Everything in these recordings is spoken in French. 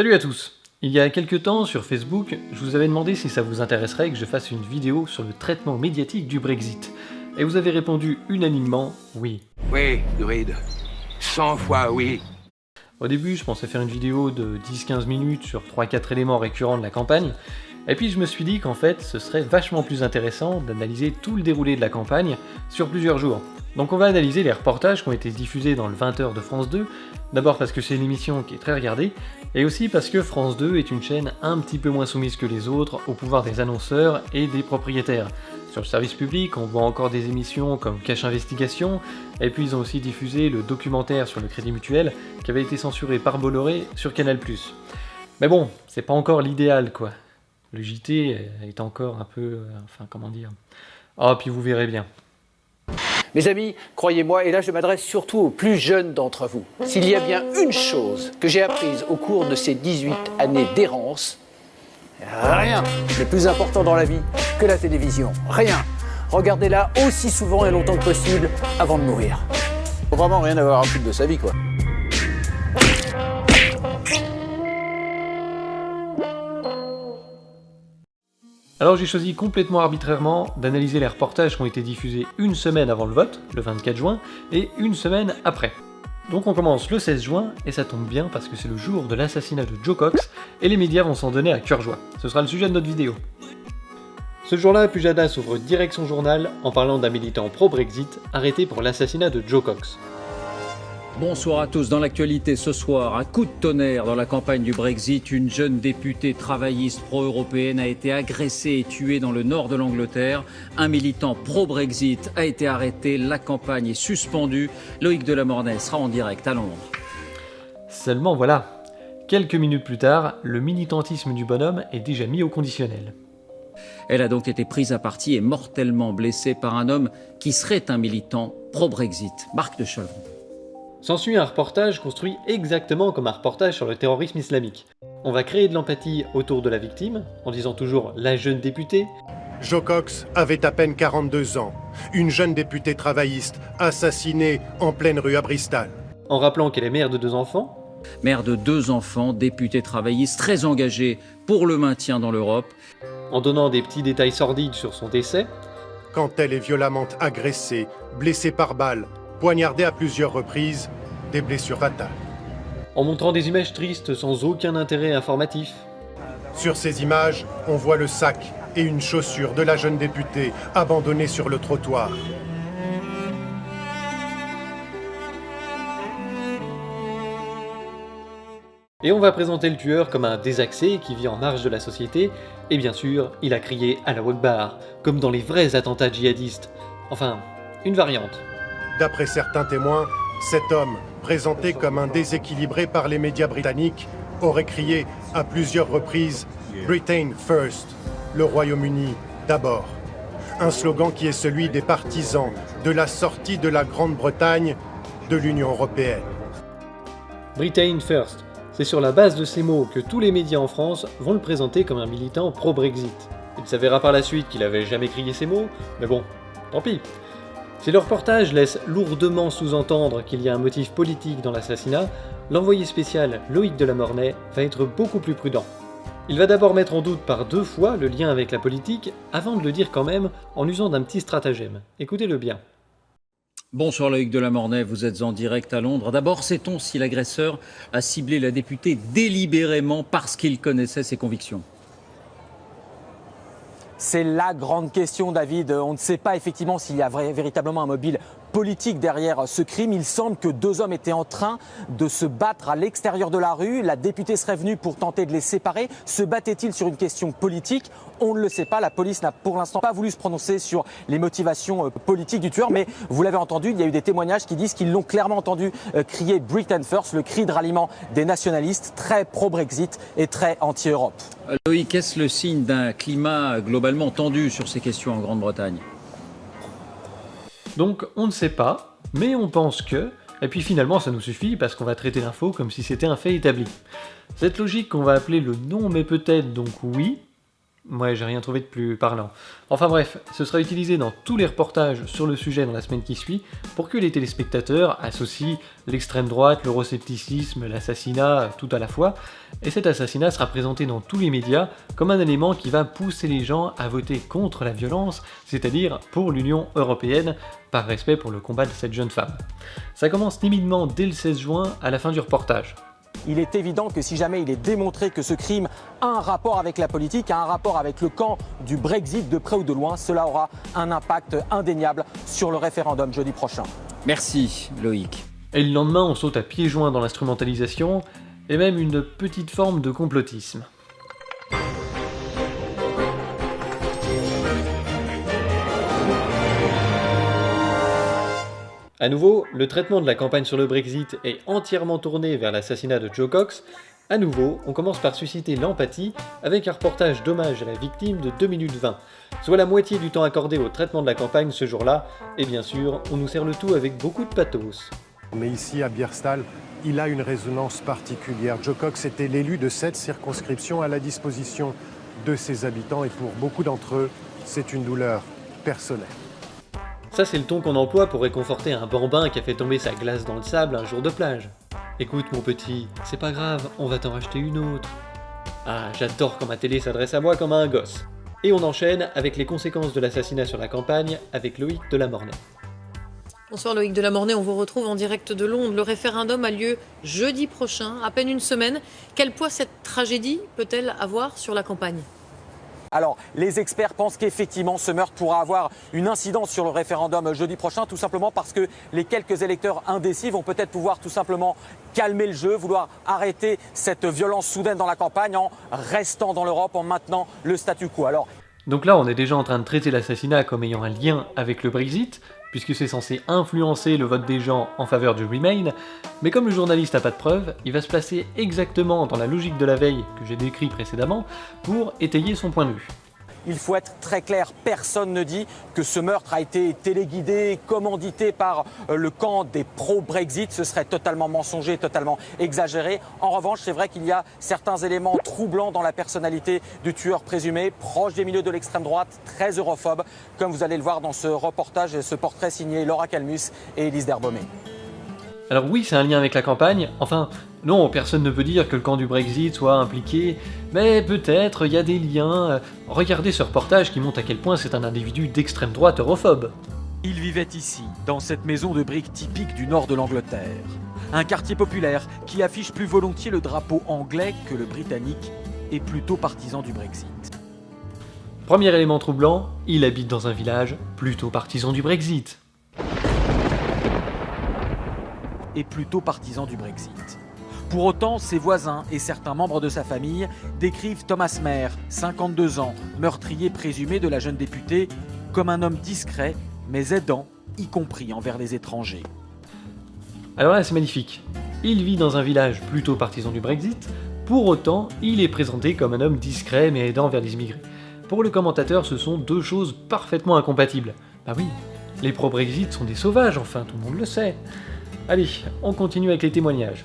Salut à tous! Il y a quelques temps sur Facebook, je vous avais demandé si ça vous intéresserait que je fasse une vidéo sur le traitement médiatique du Brexit. Et vous avez répondu unanimement oui. Oui, Druide. 100 fois oui. Au début, je pensais faire une vidéo de 10-15 minutes sur 3-4 éléments récurrents de la campagne, et puis je me suis dit qu'en fait, ce serait vachement plus intéressant d'analyser tout le déroulé de la campagne sur plusieurs jours. Donc on va analyser les reportages qui ont été diffusés dans le 20h de France 2, d'abord parce que c'est une émission qui est très regardée, et aussi parce que France 2 est une chaîne un petit peu moins soumise que les autres au pouvoir des annonceurs et des propriétaires. Sur le service public, on voit encore des émissions comme Cache Investigation, et puis ils ont aussi diffusé le documentaire sur le Crédit Mutuel, qui avait été censuré par Bolloré sur Canal+. Mais bon, c'est pas encore l'idéal quoi. Le JT est encore un peu... Ah, puis vous verrez bien. Mes amis, croyez-moi, et là je m'adresse surtout aux plus jeunes d'entre vous, s'il y a bien une chose que j'ai apprise au cours de ces 18 années d'errance, rien n'est plus important dans la vie que la télévision. Rien. Regardez-la aussi souvent et longtemps que possible avant de mourir. Faut vraiment rien avoir à foutre de sa vie, quoi. Alors j'ai choisi complètement arbitrairement d'analyser les reportages qui ont été diffusés une semaine avant le vote, le 24 juin, et une semaine après. Donc on commence le 16 juin, et ça tombe bien parce que c'est le jour de l'assassinat de Joe Cox, et les médias vont s'en donner à cœur joie. Ce sera le sujet de notre vidéo. Ce jour-là, Pujadas ouvre direct son journal en parlant d'un militant pro-Brexit arrêté pour l'assassinat de Joe Cox. Bonsoir à tous. Dans l'actualité ce soir, un coup de tonnerre dans la campagne du Brexit. Une jeune députée travailliste pro-européenne a été agressée et tuée dans le nord de l'Angleterre. Un militant pro-Brexit a été arrêté. La campagne est suspendue. Loïc Delamornay sera en direct à Londres. Seulement voilà, quelques minutes plus tard, le militantisme du bonhomme est déjà mis au conditionnel. Elle a donc été prise à partie et mortellement blessée par un homme qui serait un militant pro-Brexit. Marc de Chalon. S'ensuit un reportage construit exactement comme un reportage sur le terrorisme islamique. On va créer de l'empathie autour de la victime, en disant toujours « la jeune députée ». Joe Cox avait à peine 42 ans, une jeune députée travailliste assassinée en pleine rue à Bristol. En rappelant qu'elle est mère de 2 enfants. Mère de 2 enfants, députée travailliste très engagée pour le maintien dans l'Europe. En donnant des petits détails sordides sur son décès. Quand elle est violemment agressée, blessée par balle, poignardée à plusieurs reprises, des blessures fatales. En montrant des images tristes sans aucun intérêt informatif. Sur ces images, on voit le sac et une chaussure de la jeune députée abandonnée sur le trottoir. Et on va présenter le tueur comme un désaxé qui vit en marge de la société, et bien sûr, il a crié « Allah Akbar », comme dans les vrais attentats djihadistes. Enfin, une variante. D'après certains témoins, cet homme, présenté comme un déséquilibré par les médias britanniques, aurait crié à plusieurs reprises « Britain first », le Royaume-Uni d'abord. Un slogan qui est celui des partisans de la sortie de la Grande-Bretagne de l'Union européenne. Britain first. C'est sur la base de ces mots que tous les médias en France vont le présenter comme un militant pro-Brexit. Il s'avérera par la suite qu'il avait jamais crié ces mots, mais bon, tant pis. Si le reportage laisse lourdement sous-entendre qu'il y a un motif politique dans l'assassinat, l'envoyé spécial Loïc Delamornay va être beaucoup plus prudent. Il va d'abord mettre en doute par 2 fois le lien avec la politique, avant de le dire quand même en usant d'un petit stratagème. Écoutez-le bien. Bonsoir Loïc Delamornay, vous êtes en direct à Londres. D'abord, sait-on si l'agresseur a ciblé la députée délibérément parce qu'il connaissait ses convictions ? C'est la grande question, David. On ne sait pas effectivement s'il y a véritablement un mobile politique derrière ce crime. Il semble que 2 hommes étaient en train de se battre à l'extérieur de la rue. La députée serait venue pour tenter de les séparer. Se battait-il sur une question politique ? On ne le sait pas. La police n'a pour l'instant pas voulu se prononcer sur les motivations politiques du tueur. Mais vous l'avez entendu, il y a eu des témoignages qui disent qu'ils l'ont clairement entendu crier Britain First, le cri de ralliement des nationalistes, très pro-Brexit et très anti-Europe. Loïc, est-ce le signe d'un climat globalement tendu sur ces questions en Grande-Bretagne ? Donc on ne sait pas, mais on pense que, et puis finalement ça nous suffit parce qu'on va traiter l'info comme si c'était un fait établi. Cette logique qu'on va appeler le non mais peut-être donc oui, Ouais, j'ai rien trouvé de plus parlant. Enfin bref, ce sera utilisé dans tous les reportages sur le sujet dans la semaine qui suit pour que les téléspectateurs associent l'extrême droite, l'euroscepticisme, l'assassinat, tout à la fois, et cet assassinat sera présenté dans tous les médias comme un élément qui va pousser les gens à voter contre la violence, c'est-à-dire pour l'Union Européenne, par respect pour le combat de cette jeune femme. Ça commence timidement dès le 16 juin à la fin du reportage. Il est évident que si jamais il est démontré que ce crime a un rapport avec la politique, a un rapport avec le camp du Brexit de près ou de loin, cela aura un impact indéniable sur le référendum jeudi prochain. Merci Loïc. Et le lendemain, on saute à pieds joints dans l'instrumentalisation, et même une petite forme de complotisme. A nouveau, le traitement de la campagne sur le Brexit est entièrement tourné vers l'assassinat de Joe Cox. A nouveau, on commence par susciter l'empathie avec un reportage d'hommage à la victime de 2 minutes 20, soit la moitié du temps accordé au traitement de la campagne ce jour-là, et bien sûr, on nous sert le tout avec beaucoup de pathos. Mais ici, à Bierstal, il a une résonance particulière. Joe Cox était l'élu de cette circonscription à la disposition de ses habitants, et pour beaucoup d'entre eux, c'est une douleur personnelle. Ça, c'est le ton qu'on emploie pour réconforter un bambin qui a fait tomber sa glace dans le sable un jour de plage. Écoute mon petit, c'est pas grave, on va t'en racheter une autre. Ah, j'adore quand ma télé s'adresse à moi comme à un gosse. Et on enchaîne avec les conséquences de l'assassinat sur la campagne avec Loïc Delamornay. Bonsoir Loïc Delamornay, on vous retrouve en direct de Londres. Le référendum a lieu jeudi prochain, à peine une semaine. Quel poids cette tragédie peut-elle avoir sur la campagne ? Alors, les experts pensent qu'effectivement, ce meurtre pourra avoir une incidence sur le référendum jeudi prochain, tout simplement parce que les quelques électeurs indécis vont peut-être pouvoir tout simplement calmer le jeu, vouloir arrêter cette violence soudaine dans la campagne en restant dans l'Europe, en maintenant le statu quo. Alors, donc là, on est déjà en train de traiter l'assassinat comme ayant un lien avec le Brexit, puisque c'est censé influencer le vote des gens en faveur du Remain, mais comme le journaliste n'a pas de preuves, il va se placer exactement dans la logique de la veille que j'ai décrit précédemment pour étayer son point de vue. il faut être très clair, personne ne dit que ce meurtre a été téléguidé, commandité par le camp des pro-Brexit. Ce serait totalement mensonger, totalement exagéré. En revanche, c'est vrai qu'il y a certains éléments troublants dans la personnalité du tueur présumé, proche des milieux de l'extrême droite, très europhobe, comme vous allez le voir dans ce reportage et ce portrait signé Laura Calmus et Élise Derbaumet. Alors oui, c'est un lien avec la campagne, enfin, non, personne ne peut dire que le camp du Brexit soit impliqué, mais peut-être il y a des liens. Regardez ce reportage qui montre à quel point c'est un individu d'extrême droite europhobe. Il vivait ici, dans cette maison de briques typique du nord de l'Angleterre. Un quartier populaire qui affiche plus volontiers le drapeau anglais que le britannique et plutôt partisan du Brexit. Premier élément troublant, il habite dans un village plutôt partisan du Brexit. Et plutôt partisan du Brexit. Pour autant, ses voisins et certains membres de sa famille décrivent Thomas Mair, 52 ans, meurtrier présumé de la jeune députée, comme un homme discret, mais aidant, y compris envers les étrangers. Alors là, c'est magnifique. Il vit dans un village plutôt partisan du Brexit, pour autant, il est présenté comme un homme discret mais aidant vers les immigrés. Pour le commentateur, ce sont deux choses parfaitement incompatibles. Bah oui, les pro-Brexit sont des sauvages, enfin, tout le monde le sait. Allez, on continue avec les témoignages.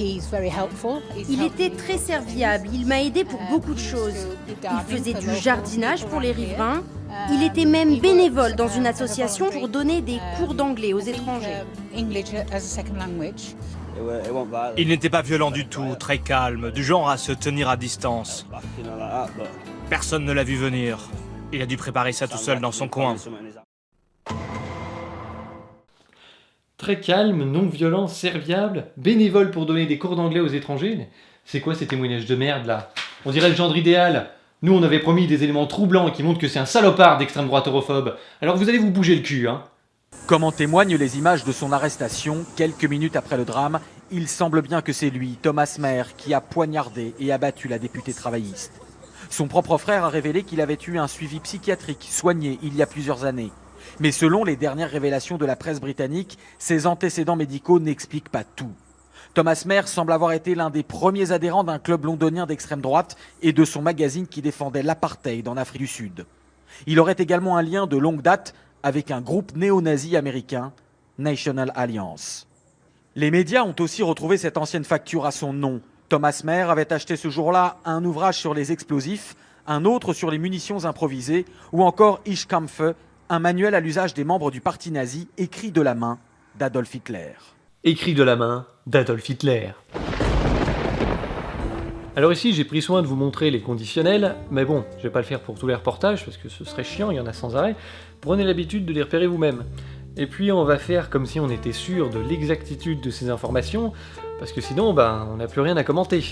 Il était très serviable, il m'a aidé pour beaucoup de choses. Il faisait du jardinage pour les riverains. Il était même bénévole dans une association pour donner des cours d'anglais aux étrangers. Il n'était pas violent du tout, très calme, du genre à se tenir à distance. Personne ne l'a vu venir. Il a dû préparer ça tout seul dans son coin. Très calme, non violent, serviable, bénévole pour donner des cours d'anglais aux étrangers. C'est quoi ces témoignages de merde là? On dirait le genre idéal. Nous on avait promis des éléments troublants qui montrent que c'est un salopard d'extrême droite europhobe. Alors vous allez vous bouger le cul, hein. Comme en témoignent les images de son arrestation, quelques minutes après le drame, il semble bien que c'est lui, Thomas Mair, qui a poignardé et abattu la députée travailliste. Son propre frère a révélé qu'il avait eu un suivi psychiatrique soigné il y a plusieurs années. Mais selon les dernières révélations de la presse britannique, ses antécédents médicaux n'expliquent pas tout. Thomas Mair semble avoir été l'un des premiers adhérents d'un club londonien d'extrême droite et de son magazine qui défendait l'apartheid en Afrique du Sud. Il aurait également un lien de longue date avec un groupe néo-nazi américain, National Alliance. Les médias ont aussi retrouvé cette ancienne facture à son nom. Thomas Mair avait acheté ce jour-là un ouvrage sur les explosifs, un autre sur les munitions improvisées, ou encore Ich Kampfe, un manuel à l'usage des membres du parti nazi écrit de la main d'Adolf Hitler. Écrit de la main d'Adolf Hitler. Alors ici, j'ai pris soin de vous montrer les conditionnels, mais bon, je vais pas le faire pour tous les reportages, parce que ce serait chiant, il y en a sans arrêt. Prenez l'habitude de les repérer vous-même. Et puis on va faire comme si on était sûr de l'exactitude de ces informations, parce que sinon, on n'a plus rien à commenter.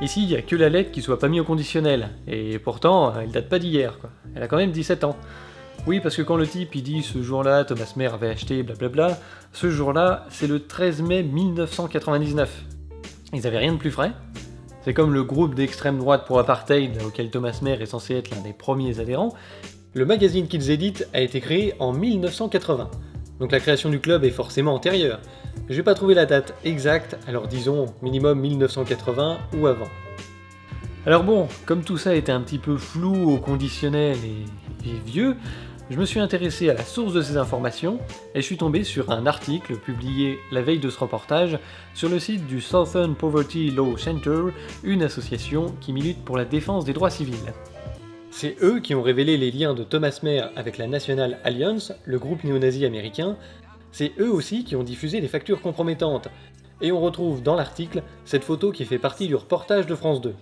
Ici, il n'y a que la lettre qui soit pas mise au conditionnel, et pourtant, elle date pas d'hier, quoi. Elle a quand même 17 ans. Oui, parce que quand le type il dit ce jour-là, Thomas Mehr avait acheté blablabla, ce jour-là, c'est le 13 mai 1999. Ils avaient rien de plus frais. C'est comme le groupe d'extrême droite pour apartheid auquel Thomas Mehr est censé être l'un des premiers adhérents. Le magazine qu'ils éditent a été créé en 1980. Donc la création du club est forcément antérieure. Je vais pas trouver la date exacte, alors disons minimum 1980 ou avant. Alors bon, comme tout ça était un petit peu flou au conditionnel et vieux, je me suis intéressé à la source de ces informations et je suis tombé sur un article publié la veille de ce reportage sur le site du Southern Poverty Law Center, une association qui milite pour la défense des droits civils. C'est eux qui ont révélé les liens de Thomas Mehr avec la National Alliance, le groupe néo-nazi américain. C'est eux aussi qui ont diffusé les factures compromettantes. Et on retrouve dans l'article cette photo qui fait partie du reportage de France 2.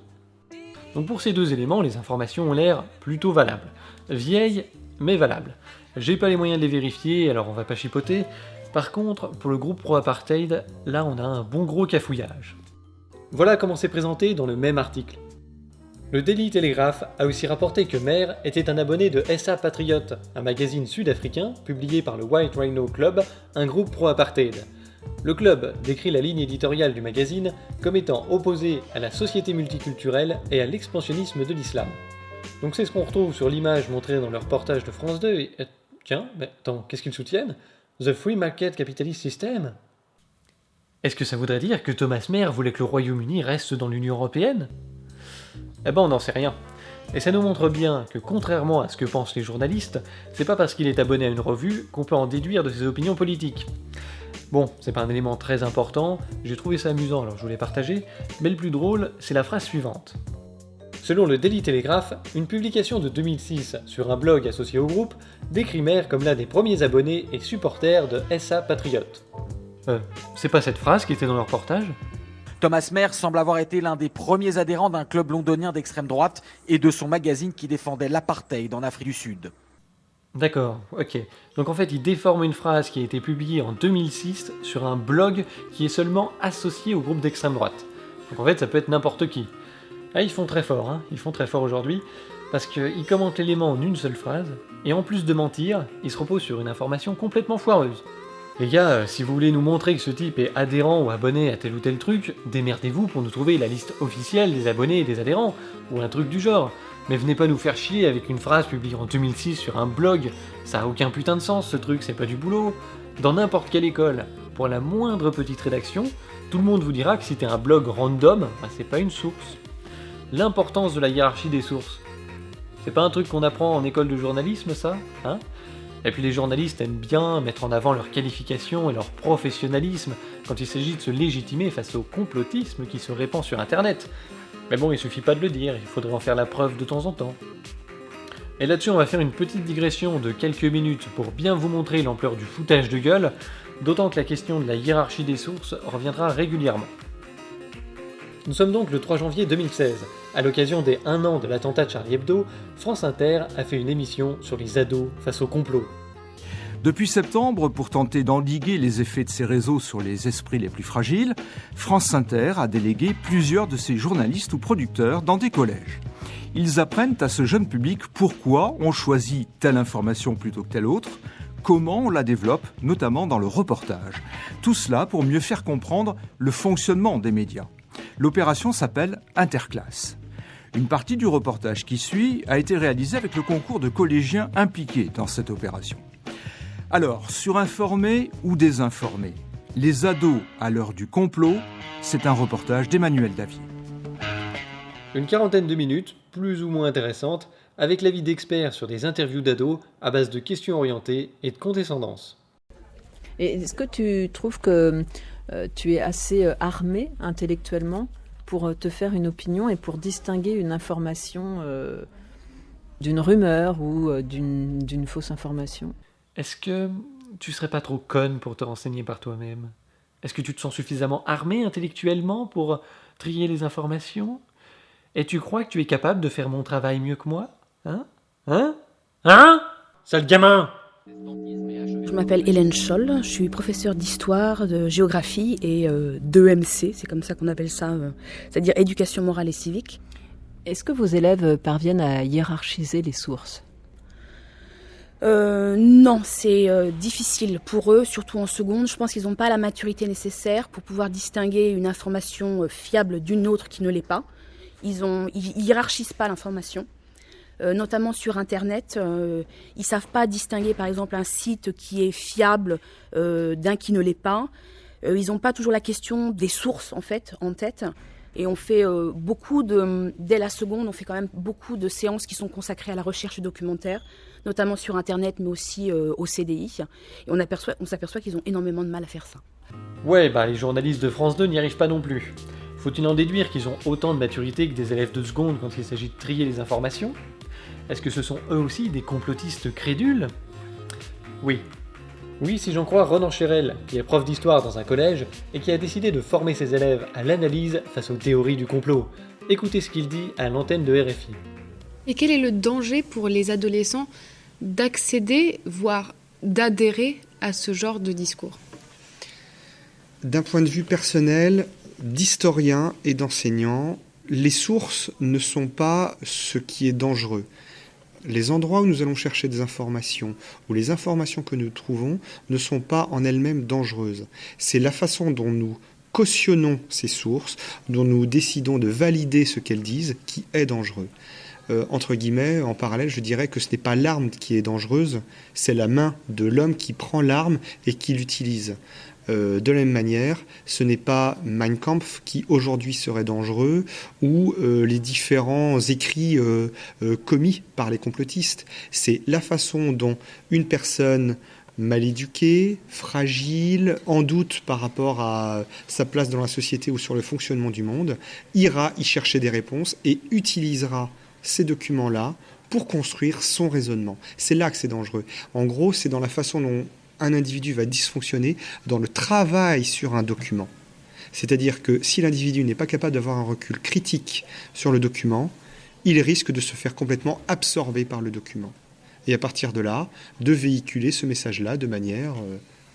Donc pour ces deux éléments, les informations ont l'air plutôt valables. Vieilles, mais valables. J'ai pas les moyens de les vérifier, alors on va pas chipoter. Par contre, pour le groupe pro-apartheid, là on a un bon gros cafouillage. Voilà comment c'est présenté dans le même article. Le Daily Telegraph a aussi rapporté que Mehr était un abonné de SA Patriot, un magazine sud-africain publié par le White Rhino Club, un groupe pro-apartheid. Le club décrit la ligne éditoriale du magazine comme étant opposée à la société multiculturelle et à l'expansionnisme de l'islam. Donc c'est ce qu'on retrouve sur l'image montrée dans le reportage de France 2 et... tiens, mais attends, qu'est-ce qu'ils soutiennent ? The Free Market Capitalist System ? Est-ce que ça voudrait dire que Thomas Mehr voulait que le Royaume-Uni reste dans l'Union Européenne ? Eh ben on n'en sait rien. Et ça nous montre bien que contrairement à ce que pensent les journalistes, c'est pas parce qu'il est abonné à une revue qu'on peut en déduire de ses opinions politiques. Bon, c'est pas un élément très important, j'ai trouvé ça amusant alors je voulais partager, mais le plus drôle, c'est la phrase suivante. Selon le Daily Telegraph, une publication de 2006 sur un blog associé au groupe décrit Mehr comme l'un des premiers abonnés et supporters de SA Patriot. C'est pas cette phrase qui était dans le reportage ? Thomas Mehr semble avoir été l'un des premiers adhérents d'un club londonien d'extrême droite et de son magazine qui défendait l'apartheid en Afrique du Sud. D'accord, ok. Donc en fait, il déforme une phrase qui a été publiée en 2006 sur un blog qui est seulement associé au groupe d'extrême droite. Donc en fait, ça peut être n'importe qui. Ah, ils font très fort, hein. Ils font très fort aujourd'hui, parce qu'ils commentent l'élément en une seule phrase, et en plus de mentir, ils se reposent sur une information complètement foireuse. Les gars, si vous voulez nous montrer que ce type est adhérent ou abonné à tel ou tel truc, démerdez-vous pour nous trouver la liste officielle des abonnés et des adhérents, ou un truc du genre. Mais venez pas nous faire chier avec une phrase publiée en 2006 sur un blog, ça a aucun putain de sens ce truc, c'est pas du boulot. Dans n'importe quelle école, pour la moindre petite rédaction, tout le monde vous dira que si t'es un blog random, c'est pas une source. L'importance de la hiérarchie des sources. C'est pas un truc qu'on apprend en école de journalisme, ça, hein ? Et puis les journalistes aiment bien mettre en avant leur qualification et leur professionnalisme quand il s'agit de se légitimer face au complotisme qui se répand sur internet. Mais bon, il suffit pas de le dire, il faudrait en faire la preuve de temps en temps. Et là-dessus, on va faire une petite digression de quelques minutes pour bien vous montrer l'ampleur du foutage de gueule, d'autant que la question de la hiérarchie des sources reviendra régulièrement. Nous sommes donc le 3 janvier 2016. À l'occasion des 1 an de l'attentat de Charlie Hebdo, France Inter a fait une émission sur les ados face au complot. Depuis septembre, pour tenter d'endiguer les effets de ces réseaux sur les esprits les plus fragiles, France Inter a délégué plusieurs de ses journalistes ou producteurs dans des collèges. Ils apprennent à ce jeune public pourquoi on choisit telle information plutôt que telle autre, comment on la développe, notamment dans le reportage. Tout cela pour mieux faire comprendre le fonctionnement des médias. L'opération s'appelle Interclasse. Une partie du reportage qui suit a été réalisée avec le concours de collégiens impliqués dans cette opération. Alors, surinformés ou désinformés, les ados à l'heure du complot, c'est un reportage d'Emmanuel Davier. Une quarantaine de minutes, plus ou moins intéressantes, avec l'avis d'experts sur des interviews d'ados à base de questions orientées et de condescendance. Et est-ce que tu trouves que tu es assez armé intellectuellement pour te faire une opinion et pour distinguer une information d'une rumeur ou d'une fausse information. Est-ce que tu serais pas trop conne pour te renseigner par toi-même? Est-ce que tu te sens suffisamment armé intellectuellement pour trier les informations? Et tu crois que tu es capable de faire mon travail mieux que moi? Hein? Sale gamin! Je m'appelle Hélène Scholl, je suis professeure d'histoire, de géographie et d'EMC, c'est comme ça qu'on appelle ça, c'est-à-dire éducation morale et civique. Est-ce que vos élèves parviennent à hiérarchiser les sources? Non, c'est difficile pour eux, surtout en seconde. Je pense qu'ils n'ont pas la maturité nécessaire pour pouvoir distinguer une information fiable d'une autre qui ne l'est pas. Ils hiérarchisent pas l'information. Notamment sur Internet, ils ne savent pas distinguer par exemple un site qui est fiable d'un qui ne l'est pas. Ils n'ont pas toujours la question des sources en fait en tête. Et on fait dès la seconde, on fait quand même beaucoup de séances qui sont consacrées à la recherche documentaire, notamment sur Internet, mais aussi au CDI. Et on s'aperçoit qu'ils ont énormément de mal à faire ça. Ouais, les journalistes de France 2 n'y arrivent pas non plus. Faut-il en déduire qu'ils ont autant de maturité que des élèves de seconde quand il s'agit de trier les informations? Est-ce que ce sont eux aussi des complotistes crédules? Oui. Oui, si j'en crois Ronan Cherel, qui est prof d'histoire dans un collège et qui a décidé de former ses élèves à l'analyse face aux théories du complot. Écoutez ce qu'il dit à l'antenne de RFI. Et quel est le danger pour les adolescents d'accéder, voire d'adhérer à ce genre de discours? D'un point de vue personnel, d'historien et d'enseignant, les sources ne sont pas ce qui est dangereux. Les endroits où nous allons chercher des informations, ou les informations que nous trouvons, ne sont pas en elles-mêmes dangereuses. C'est la façon dont nous cautionnons ces sources, dont nous décidons de valider ce qu'elles disent, qui est dangereux. Entre guillemets, en parallèle, je dirais que ce n'est pas l'arme qui est dangereuse, c'est la main de l'homme qui prend l'arme et qui l'utilise. De la même manière, ce n'est pas Mein Kampf qui aujourd'hui serait dangereux ou les différents écrits commis par les complotistes. C'est la façon dont une personne mal éduquée, fragile, en doute par rapport à sa place dans la société ou sur le fonctionnement du monde, ira y chercher des réponses et utilisera ces documents-là pour construire son raisonnement. C'est là que c'est dangereux. En gros, c'est dans la façon dont un individu va dysfonctionner dans le travail sur un document. C'est-à-dire que si l'individu n'est pas capable d'avoir un recul critique sur le document, il risque de se faire complètement absorber par le document. Et à partir de là, de véhiculer ce message-là de manière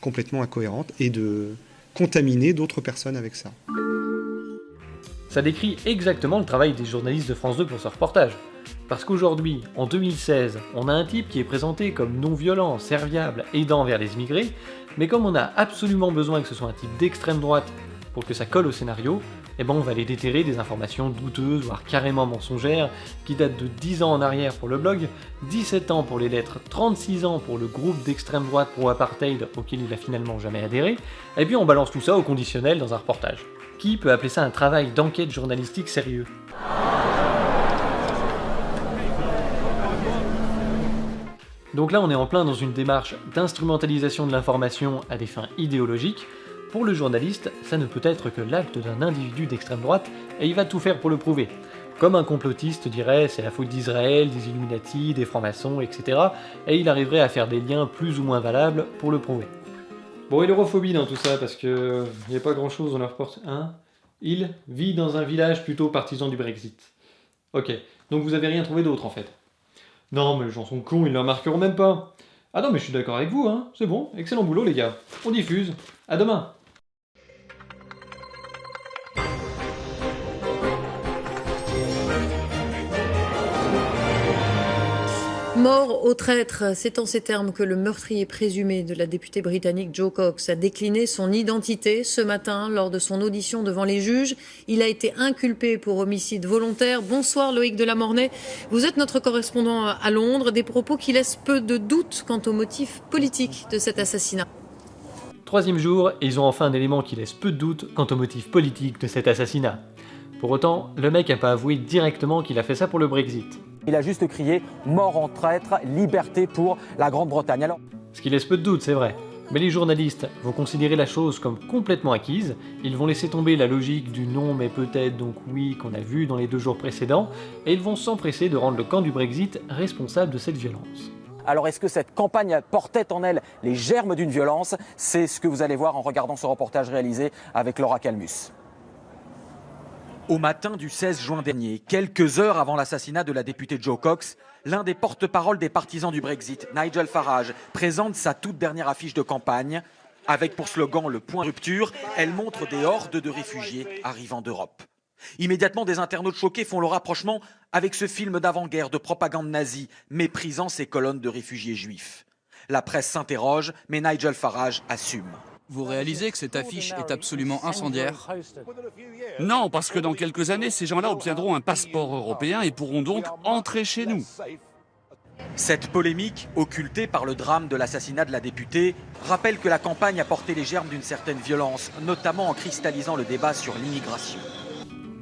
complètement incohérente et de contaminer d'autres personnes avec ça. Ça décrit exactement le travail des journalistes de France 2 pour ce reportage. Parce qu'aujourd'hui, en 2016, on a un type qui est présenté comme non-violent, serviable, aidant vers les immigrés, mais comme on a absolument besoin que ce soit un type d'extrême droite pour que ça colle au scénario, on va aller déterrer des informations douteuses, voire carrément mensongères, qui datent de 10 ans en arrière pour le blog, 17 ans pour les lettres, 36 ans pour le groupe d'extrême droite pro-apartheid auquel il a finalement jamais adhéré, et puis on balance tout ça au conditionnel dans un reportage. Qui peut appeler ça un travail d'enquête journalistique sérieux? Donc là, on est en plein dans une démarche d'instrumentalisation de l'information à des fins idéologiques. Pour le journaliste, ça ne peut être que l'acte d'un individu d'extrême droite, et il va tout faire pour le prouver. Comme un complotiste dirait, c'est la faute d'Israël, des Illuminati, des francs-maçons, etc. Et il arriverait à faire des liens plus ou moins valables pour le prouver. Bon, et l'europhobie dans tout ça, parce que il n'y a pas grand-chose dans leur porte. Hein? Il vit dans un village plutôt partisan du Brexit. Ok, donc vous avez rien trouvé d'autre en fait. Non, mais les gens sont cons, ils ne le remarqueront même pas. Ah non, mais je suis d'accord avec vous, hein. C'est bon, excellent boulot les gars. On diffuse. À demain. Mort aux traîtres, c'est en ces termes que le meurtrier présumé de la députée britannique Jo Cox a décliné son identité ce matin lors de son audition devant les juges. Il a été inculpé pour homicide volontaire. Bonsoir Loïc Delamornay, vous êtes notre correspondant à Londres. Des propos qui laissent peu de doute quant au motif politique de cet assassinat. Troisième jour, et ils ont enfin un élément qui laisse peu de doute quant au motif politique de cet assassinat. Pour autant, le mec n'a pas avoué directement qu'il a fait ça pour le Brexit. Il a juste crié « Mort en traître, liberté pour la Grande-Bretagne ». Alors... Ce qui laisse peu de doute, c'est vrai. Mais les journalistes vont considérer la chose comme complètement acquise, ils vont laisser tomber la logique du non mais peut-être donc oui qu'on a vu dans les 2 jours précédents, et ils vont s'empresser de rendre le camp du Brexit responsable de cette violence. Alors est-ce que cette campagne portait en elle les germes d'une violence? C'est ce que vous allez voir en regardant ce reportage réalisé avec Laura Calmus. Au matin du 16 juin dernier, quelques heures avant l'assassinat de la députée Jo Cox, l'un des porte-parole des partisans du Brexit, Nigel Farage, présente sa toute dernière affiche de campagne. Avec pour slogan le point rupture, elle montre des hordes de réfugiés arrivant d'Europe. Immédiatement, des internautes choqués font le rapprochement avec ce film d'avant-guerre de propagande nazie, méprisant ces colonnes de réfugiés juifs. La presse s'interroge, mais Nigel Farage assume. Vous réalisez que cette affiche est absolument incendiaire? Non, parce que dans quelques années, ces gens-là obtiendront un passeport européen et pourront donc entrer chez nous. Cette polémique, occultée par le drame de l'assassinat de la députée, rappelle que la campagne a porté les germes d'une certaine violence, notamment en cristallisant le débat sur l'immigration.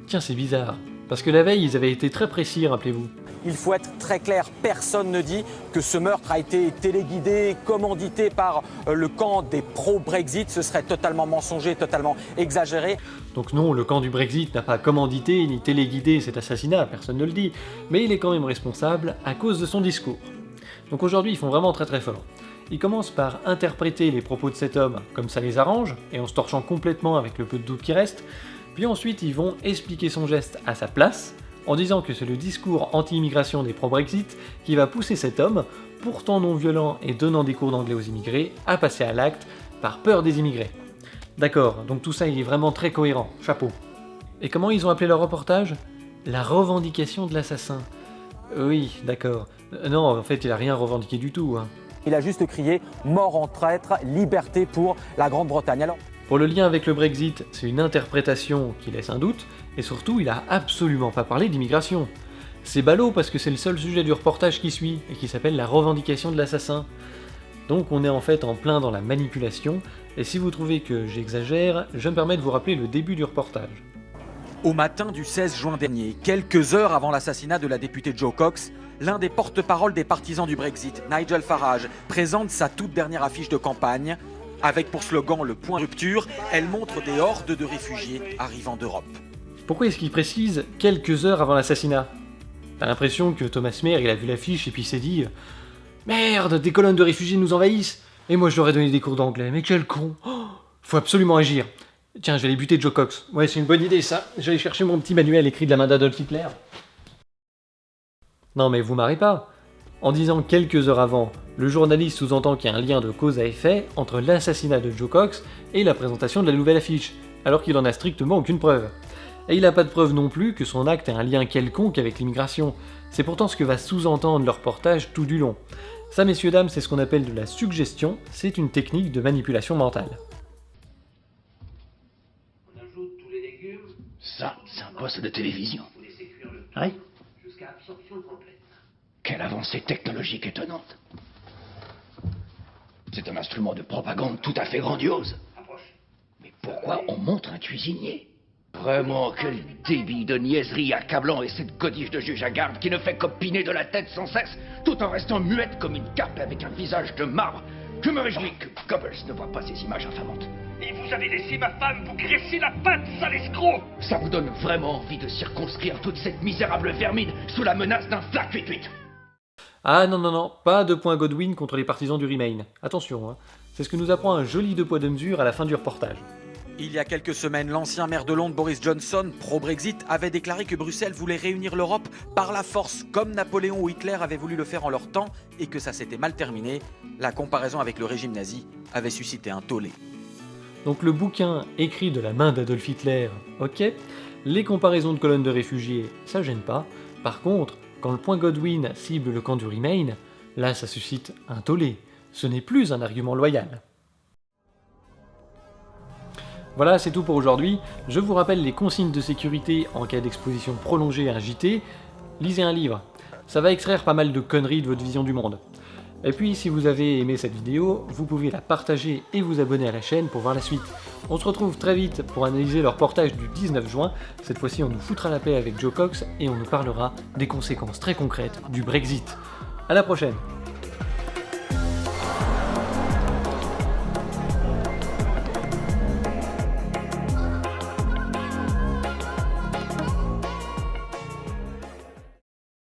Tiens, c'est bizarre, parce que la veille, ils avaient été très précis, rappelez-vous. Il faut être très clair, personne ne dit que ce meurtre a été téléguidé, commandité par le camp des pro-Brexit. Ce serait totalement mensonger, totalement exagéré. Donc non, le camp du Brexit n'a pas commandité ni téléguidé cet assassinat, personne ne le dit, mais il est quand même responsable à cause de son discours. Donc aujourd'hui, ils font vraiment très très fort. Ils commencent par interpréter les propos de cet homme comme ça les arrange, et en se torchant complètement avec le peu de doute qui reste, puis ensuite ils vont expliquer son geste à sa place, en disant que c'est le discours anti-immigration des pro-Brexit qui va pousser cet homme, pourtant non violent et donnant des cours d'anglais aux immigrés, à passer à l'acte par peur des immigrés. D'accord, donc tout ça il est vraiment très cohérent, chapeau. Et comment ils ont appelé leur reportage? La revendication de l'assassin. Oui, d'accord. Non, en fait il a rien revendiqué du tout. Il a juste crié « mort en traître, liberté pour la Grande-Bretagne ». Alors, pour le lien avec le Brexit, c'est une interprétation qui laisse un doute, et surtout il a absolument pas parlé d'immigration. C'est ballot parce que c'est le seul sujet du reportage qui suit, et qui s'appelle la revendication de l'assassin. Donc on est en fait en plein dans la manipulation, et si vous trouvez que j'exagère, je me permets de vous rappeler le début du reportage. Au matin du 16 juin dernier, quelques heures avant l'assassinat de la députée Jo Cox, l'un des porte-parole des partisans du Brexit, Nigel Farage, présente sa toute dernière affiche de campagne. Avec pour slogan le point rupture, elle montre des hordes de réfugiés arrivant d'Europe. Pourquoi est-ce qu'il précise quelques heures avant l'assassinat? T'as l'impression que Thomas Mehr il a vu l'affiche et puis il s'est dit « Merde, des colonnes de réfugiés nous envahissent et moi je leur ai donné des cours d'anglais, mais quel con oh, faut absolument agir. Tiens, je vais aller buter Jo Cox. Ouais, c'est une bonne idée ça. Je vais aller chercher mon petit manuel écrit de la main d'Adolf Hitler. » Non mais vous marrez pas. En disant quelques heures avant, le journaliste sous-entend qu'il y a un lien de cause à effet entre l'assassinat de Jo Cox et la présentation de la nouvelle affiche, alors qu'il en a strictement aucune preuve. Et il n'a pas de preuve non plus que son acte ait un lien quelconque avec l'immigration. C'est pourtant ce que va sous-entendre le reportage tout du long. Ça, messieurs dames, c'est ce qu'on appelle de la suggestion, c'est une technique de manipulation mentale. On ajoute tous les légumes. Ça, c'est un poste de télévision. Oui. Jusqu'à absorption complète. Quelle avancée technologique étonnante. C'est un instrument de propagande tout à fait grandiose. Mais pourquoi on montre un cuisinier? Vraiment, quel débit de niaiserie accablant et cette godiche de juge à garde qui ne fait qu'opiner de la tête sans cesse, tout en restant muette comme une carpe avec un visage de marbre. Je me réjouis que Goebbels ne voit pas ces images infamantes. Et vous avez laissé ma femme vous graisser la patte, sale escroc! Ça vous donne vraiment envie de circonscrire toute cette misérable vermine sous la menace d'un flac 8-8. Ah non non non, pas de point Godwin contre les partisans du Remain. Attention, c'est ce que nous apprend un joli 2 poids 2 mesures à la fin du reportage. Il y a quelques semaines, l'ancien maire de Londres Boris Johnson, pro-Brexit, avait déclaré que Bruxelles voulait réunir l'Europe par la force, comme Napoléon ou Hitler avaient voulu le faire en leur temps, et que ça s'était mal terminé. La comparaison avec le régime nazi avait suscité un tollé. Donc le bouquin écrit de la main d'Adolf Hitler, ok. Les comparaisons de colonnes de réfugiés, ça gêne pas. Par contre, quand le point Godwin cible le camp du Remain, là ça suscite un tollé. Ce n'est plus un argument loyal. Voilà, c'est tout pour aujourd'hui. Je vous rappelle les consignes de sécurité en cas d'exposition prolongée à un JT. Lisez un livre. Ça va extraire pas mal de conneries de votre vision du monde. Et puis, si vous avez aimé cette vidéo, vous pouvez la partager et vous abonner à la chaîne pour voir la suite. On se retrouve très vite pour analyser le reportage du 19 juin. Cette fois-ci, on nous foutra la paix avec Jo Cox et on nous parlera des conséquences très concrètes du Brexit. À la prochaine!